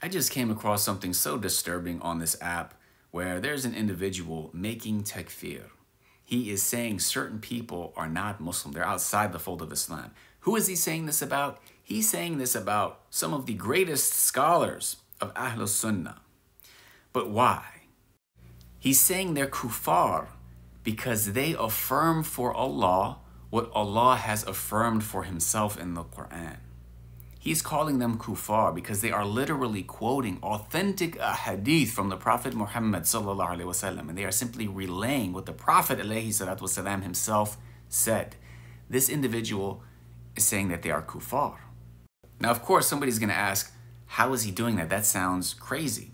I just came across something so disturbing on this app where there's an individual making takfir. He is saying certain people are not Muslim. They're outside the fold of Islam. Who is he saying this about? He's saying this about some of the greatest scholars of Ahlus Sunnah. But why? He's saying they're kuffar because they affirm for Allah what Allah has affirmed for himself in the Quran. He's calling them kuffar because they are literally quoting authentic hadith from the Prophet Muhammad sallallahu alaihi wasallam, and they are simply relaying what the Prophet alayhi salatu wasalam himself said. This individual is saying that they are kuffar. Now, of course, somebody's going to ask, how is he doing that? That sounds crazy.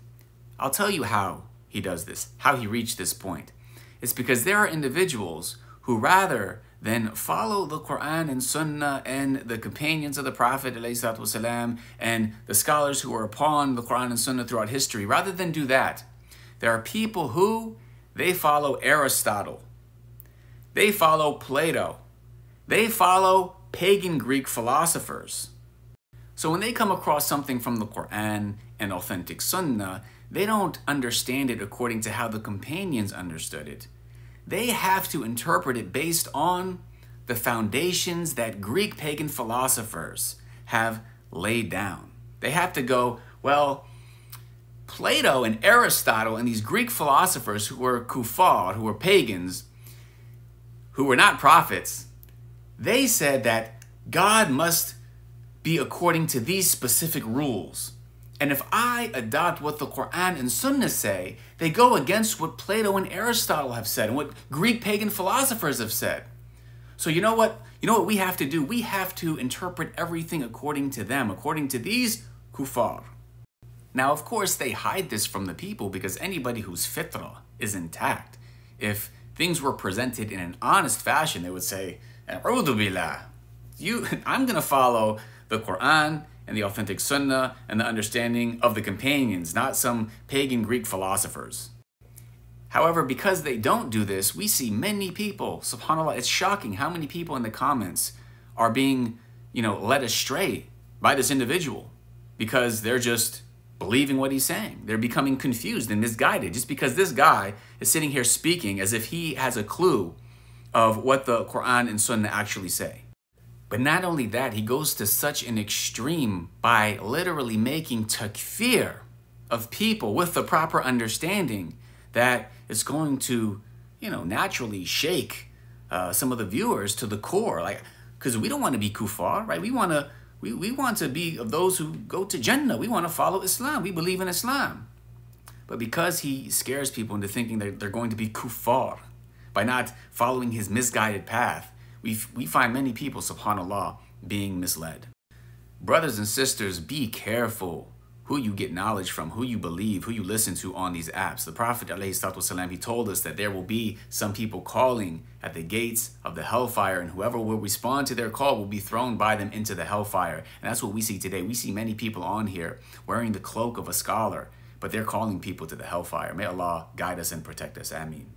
I'll tell you how he does this, how he reached this point. It's because there are individuals who, rather than follow the Quran and Sunnah and the companions of the Prophet ﷺ and the scholars who are upon the Quran and Sunnah throughout history, rather than do that, there are people who, they follow Aristotle, they follow Plato, they follow pagan Greek philosophers. So when they come across something from the Quran and authentic Sunnah, they don't understand it according to how the companions understood it. They have to interpret it based on the foundations that Greek pagan philosophers have laid down. They have to go, well, Plato and Aristotle and these Greek philosophers who were kuffar, who were pagans, who were not prophets, they said that God must be according to these specific rules. And if I adopt what the Quran and Sunnah say, they go against what Plato and Aristotle have said and what Greek pagan philosophers have said. So you know what? You know what we have to do? We have to interpret everything according to them, according to these kuffar. Now, of course, they hide this from the people because anybody whose fitrah is intact, if things were presented in an honest fashion, they would say, A'udhu billah. I'm going to follow the Quran and the authentic Sunnah and the understanding of the companions, not some pagan Greek philosophers. However, because they don't do this, we see many people, subhanAllah, it's shocking how many people in the comments are being, led astray by this individual because they're just believing what he's saying. They're becoming confused and misguided just because this guy is sitting here speaking as if he has a clue of what the Quran and Sunnah actually say. But not only that, he goes to such an extreme by literally making takfir of people with the proper understanding that it's going to, naturally shake some of the viewers to the core. Because we don't want to be kuffar, right? We want to be of those who go to Jannah. We want to follow Islam. We believe in Islam. But because he scares people into thinking that they're going to be kuffar by not following his misguided path, we find many people, subhanAllah, being misled. Brothers and sisters, be careful who you get knowledge from, who you believe, who you listen to on these apps. The Prophet ﷺ, he told us that there will be some people calling at the gates of the hellfire, and whoever will respond to their call will be thrown by them into the hellfire. And that's what we see today. We see many people on here wearing the cloak of a scholar, but they're calling people to the hellfire. May Allah guide us and protect us. Ameen.